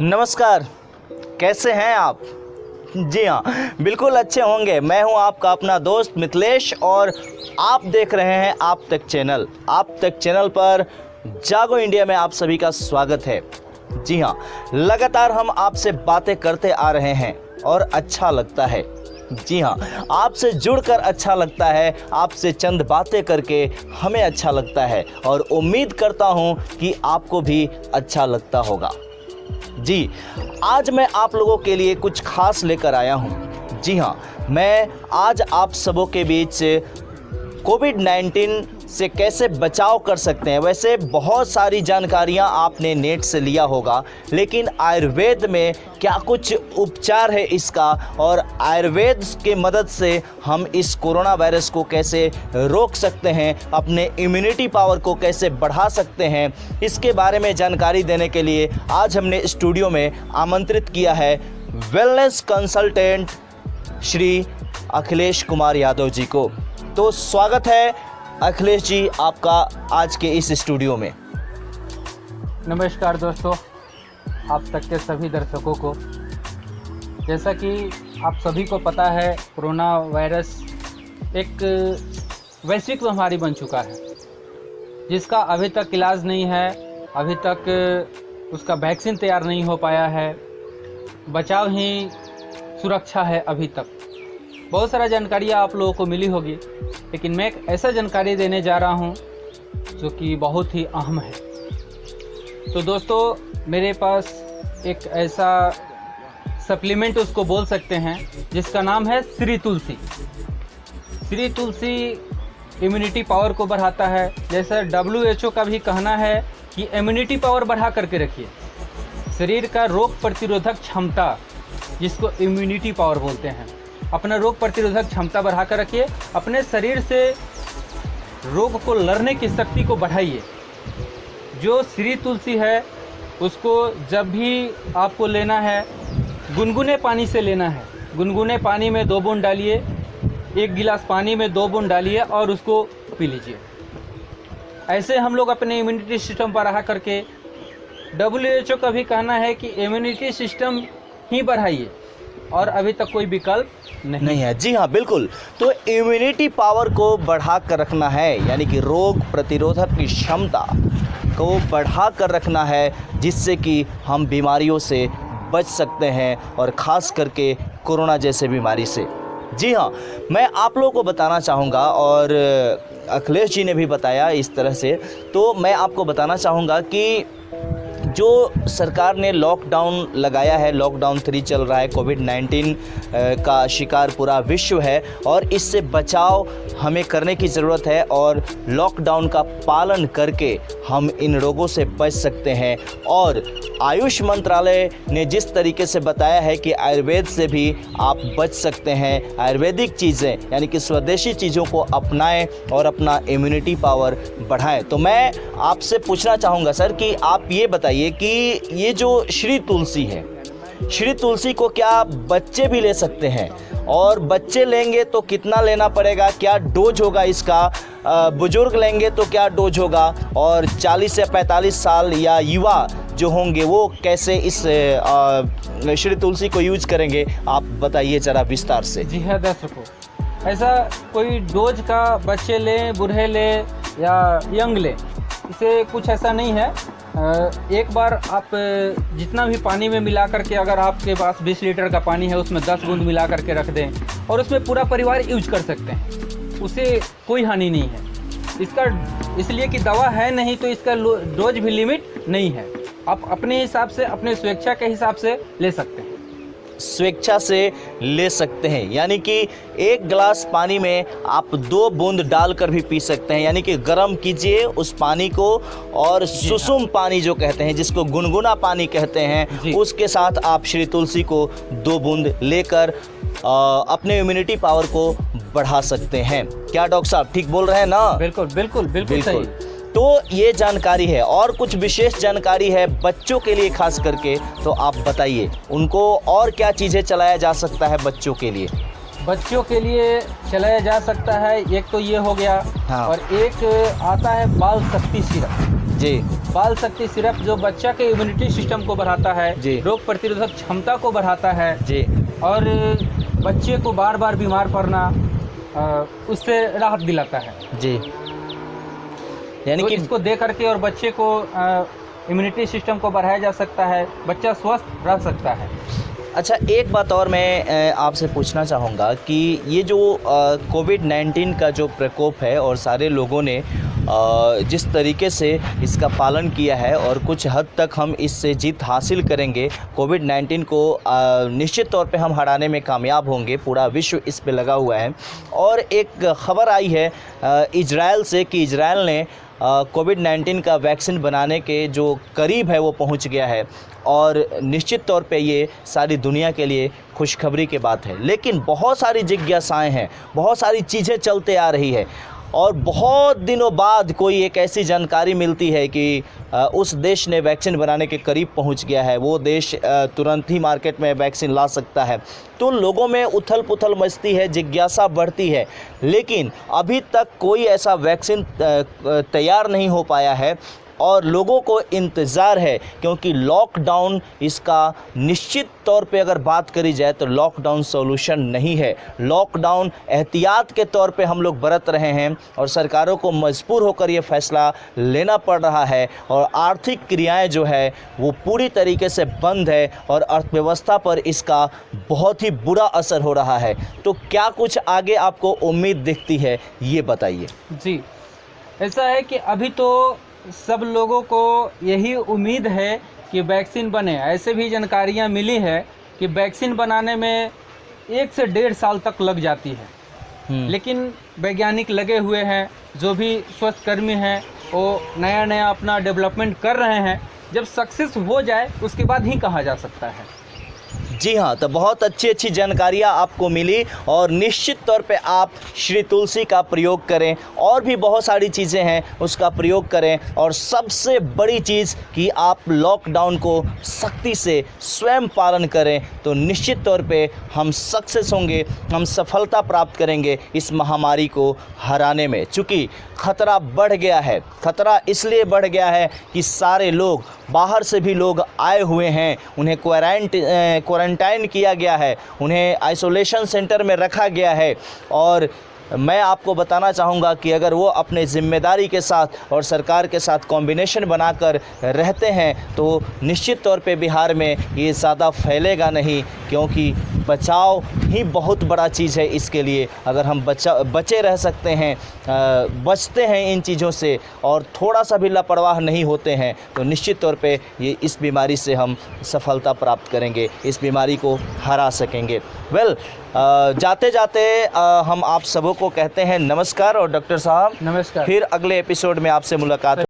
नमस्कार, कैसे हैं आप? जी हाँ, बिल्कुल अच्छे होंगे। मैं हूं आपका अपना दोस्त मिथिलेश और आप देख रहे हैं आप तक चैनल। आप तक चैनल पर जागो इंडिया में आप सभी का स्वागत है। जी हाँ, लगातार हम आपसे बातें करते आ रहे हैं और अच्छा लगता है। जी हाँ, आपसे जुड़कर अच्छा लगता है, आपसे चंद बातें करके हमें अच्छा लगता है और उम्मीद करता हूँ कि आपको भी अच्छा लगता होगा। जी, आज मैं आप लोगों के लिए कुछ खास लेकर आया हूँ। जी हाँ, मैं आज आप सबों के बीच कोविड-19 से कैसे बचाव कर सकते हैं। वैसे बहुत सारी जानकारियाँ आपने नेट से लिया होगा, लेकिन आयुर्वेद में क्या कुछ उपचार है इसका और आयुर्वेद के मदद से हम इस कोरोना वायरस को कैसे रोक सकते हैं, अपने इम्यूनिटी पावर को कैसे बढ़ा सकते हैं, इसके बारे में जानकारी देने के लिए आज हमने स्टूडियो में आमंत्रित किया है वेलनेस कंसल्टेंट श्री अखिलेश कुमार यादव जी को। तो स्वागत है अखिलेश जी आपका आज के इस स्टूडियो में। नमस्कार दोस्तों, आप तक के सभी दर्शकों को। जैसा कि आप सभी को पता है, कोरोना वायरस एक वैश्विक महामारी बन चुका है जिसका अभी तक इलाज नहीं है, अभी तक उसका वैक्सीन तैयार नहीं हो पाया है, बचाव ही सुरक्षा है अभी तक। बहुत सारा जानकारियाँ आप लोगों को मिली होगी, लेकिन मैं एक ऐसा जानकारी देने जा रहा हूँ जो कि बहुत ही अहम है। तो दोस्तों, मेरे पास एक ऐसा सप्लीमेंट उसको बोल सकते हैं जिसका नाम है श्री तुलसी। श्री तुलसी इम्यूनिटी पावर को बढ़ाता है। जैसा WHO का भी कहना है कि इम्यूनिटी पावर बढ़ा करके रखिए। शरीर का रोग प्रतिरोधक क्षमता, जिसको इम्यूनिटी पावर बोलते हैं, अपना रोग प्रतिरोधक क्षमता बढ़ा कर रखिए। अपने शरीर से रोग को लड़ने की शक्ति को बढ़ाइए। जो श्री तुलसी है उसको जब भी आपको लेना है, गुनगुने पानी से लेना है। गुनगुने पानी में 2 बूंद डालिए, 1 गिलास पानी में 2 बूंद डालिए और उसको पी लीजिए। ऐसे हम लोग अपने इम्यूनिटी सिस्टम बढ़ा करके, WHO का भी कहना है कि इम्यूनिटी सिस्टम ही बढ़ाइए और अभी तक कोई विकल्प नहीं है। जी हाँ, बिल्कुल। तो इम्यूनिटी पावर को बढ़ा कर रखना है, यानी कि रोग प्रतिरोधक की क्षमता को बढ़ा कर रखना है, जिससे कि हम बीमारियों से बच सकते हैं और ख़ास करके कोरोना जैसे बीमारी से। जी हाँ, मैं आप लोगों को बताना चाहूँगा और अखिलेश जी ने भी बताया इस तरह से, तो मैं आपको बताना चाहूँगा कि जो सरकार ने लॉकडाउन लगाया है, लॉकडाउन 3 चल रहा है, कोविड-19 का शिकार पूरा विश्व है और इससे बचाव हमें करने की ज़रूरत है और लॉकडाउन का पालन करके हम इन रोगों से बच सकते हैं। और आयुष मंत्रालय ने जिस तरीके से बताया है कि आयुर्वेद से भी आप बच सकते हैं, आयुर्वेदिक चीज़ें यानी कि स्वदेशी चीज़ों को अपनाएं और अपना इम्यूनिटी पावर बढ़ाएं। तो मैं आपसे पूछना चाहूँगा सर कि आप ये बताइए कि ये जो श्री तुलसी है, श्री तुलसी को क्या बच्चे भी ले सकते हैं और बच्चे लेंगे तो कितना लेना पड़ेगा, क्या डोज होगा इसका, बुजुर्ग लेंगे तो क्या डोज होगा और 40 से 45 साल या युवा जो होंगे वो कैसे इस श्री तुलसी को यूज करेंगे, आप बताइए ज़रा विस्तार से। जी हाँ दर्शकों, ऐसा कोई डोज का बच्चे लें, बूढ़े लें या यंग लें, इसे कुछ ऐसा नहीं है। एक बार आप जितना भी पानी में मिला करके, अगर आपके पास 20 लीटर का पानी है उसमें 10 बूंद मिला करके रख दें और उसमें पूरा परिवार यूज कर सकते हैं, उसे कोई हानि नहीं है इसका। इसलिए कि दवा है नहीं तो इसका डोज भी लिमिट नहीं है। आप अपने हिसाब से, अपने स्वेच्छा के हिसाब से ले सकते हैं, स्वेच्छा से ले सकते हैं। यानी कि 1 गिलास पानी में आप 2 बूंद डालकर भी पी सकते हैं, यानी कि गर्म कीजिए उस पानी को और सुसुम पानी जो कहते हैं, जिसको गुनगुना पानी कहते हैं, उसके साथ आप श्री तुलसी को 2 बूंद लेकर अपने इम्यूनिटी पावर को बढ़ा सकते हैं। क्या डॉक्टर साहब ठीक बोल रहे हैं ना? बिल्कुल बिल्कुल बिल्कुल सही। तो ये जानकारी है और कुछ विशेष जानकारी है बच्चों के लिए खास करके, तो आप बताइए उनको और क्या चीज़ें चलाया जा सकता है बच्चों के लिए? बच्चों के लिए चलाया जा सकता है, एक तो ये हो गया। हाँ। और एक आता है बाल शक्ति सिरप। जी, बाल शक्ति सिरप जो बच्चा के इम्यूनिटी सिस्टम को बढ़ाता है, जी। रोग प्रतिरोधक क्षमता को बढ़ाता है जी और बच्चे को बार बार बीमार पड़ना उससे राहत दिलाता है। जी, यानी तो कि इसको दे करके और बच्चे को इम्यूनिटी सिस्टम को बढ़ाया जा सकता है, बच्चा स्वस्थ रह सकता है। अच्छा, एक बात और मैं आपसे पूछना चाहूँगा कि ये जो कोविड-19 का जो प्रकोप है और सारे लोगों ने जिस तरीके से इसका पालन किया है और कुछ हद तक हम इससे जीत हासिल करेंगे, कोविड-19 को निश्चित तौर पे हम हराने में कामयाब होंगे, पूरा विश्व इस पे लगा हुआ है। और एक ख़बर आई है इजराइल से कि इजराइल ने कोविड-19 का वैक्सीन बनाने के जो करीब है वो पहुंच गया है और निश्चित तौर पे ये सारी दुनिया के लिए खुशखबरी की बात है। लेकिन बहुत सारी जिज्ञासाएं हैं, बहुत सारी चीज़ें चलते आ रही है और बहुत दिनों बाद कोई एक ऐसी जानकारी मिलती है कि उस देश ने वैक्सीन बनाने के करीब पहुंच गया है, वो देश तुरंत ही मार्केट में वैक्सीन ला सकता है। तो लोगों में उथल पुथल मचती है, जिज्ञासा बढ़ती है, लेकिन अभी तक कोई ऐसा वैक्सीन तैयार नहीं हो पाया है और लोगों को इंतज़ार है, क्योंकि लॉकडाउन इसका निश्चित तौर पे अगर बात करी जाए तो लॉकडाउन सॉल्यूशन नहीं है। लॉकडाउन एहतियात के तौर पे हम लोग बरत रहे हैं और सरकारों को मजबूर होकर ये फैसला लेना पड़ रहा है और आर्थिक क्रियाएं जो है वो पूरी तरीके से बंद है और अर्थव्यवस्था पर इसका बहुत ही बुरा असर हो रहा है। तो क्या कुछ आगे आपको उम्मीद दिखती है, ये बताइए। जी, ऐसा है कि अभी तो सब लोगों को यही उम्मीद है कि वैक्सीन बने। ऐसे भी जानकारियां मिली है कि वैक्सीन बनाने में 1 से 1.5 साल तक लग जाती है, लेकिन वैज्ञानिक लगे हुए हैं, जो भी स्वास्थ्यकर्मी हैं वो नया नया अपना डेवलपमेंट कर रहे हैं। जब सक्सेस हो जाए उसके बाद ही कहा जा सकता है। जी हाँ, तो बहुत अच्छी अच्छी जानकारियाँ आपको मिली और निश्चित तौर पे आप श्री तुलसी का प्रयोग करें और भी बहुत सारी चीज़ें हैं उसका प्रयोग करें और सबसे बड़ी चीज़ कि आप लॉकडाउन को सख्ती से स्वयं पालन करें, तो निश्चित तौर पे हम सक्सेस होंगे, हम सफलता प्राप्त करेंगे इस महामारी को हराने में। चूँकि खतरा बढ़ गया है, खतरा इसलिए बढ़ गया है कि सारे लोग, बाहर से भी लोग आए हुए हैं, उन्हें क्वारंटाइन किया गया है, उन्हें आइसोलेशन सेंटर में रखा गया है। और मैं आपको बताना चाहूँगा कि अगर वो अपने ज़िम्मेदारी के साथ और सरकार के साथ कॉम्बिनेशन बनाकर रहते हैं तो निश्चित तौर पे बिहार में ये ज़्यादा फैलेगा नहीं, क्योंकि बचाव ही बहुत बड़ा चीज़ है। इसके लिए अगर हम बचे रह सकते हैं, बचते हैं इन चीज़ों से और थोड़ा सा भी लापरवाह नहीं होते हैं, तो निश्चित तौर पे ये इस बीमारी से हम सफलता प्राप्त करेंगे, इस बीमारी को हरा सकेंगे। जाते जाते हम आप सबों को कहते हैं नमस्कार और डॉक्टर साहब नमस्कार। फिर अगले एपिसोड में आपसे मुलाकात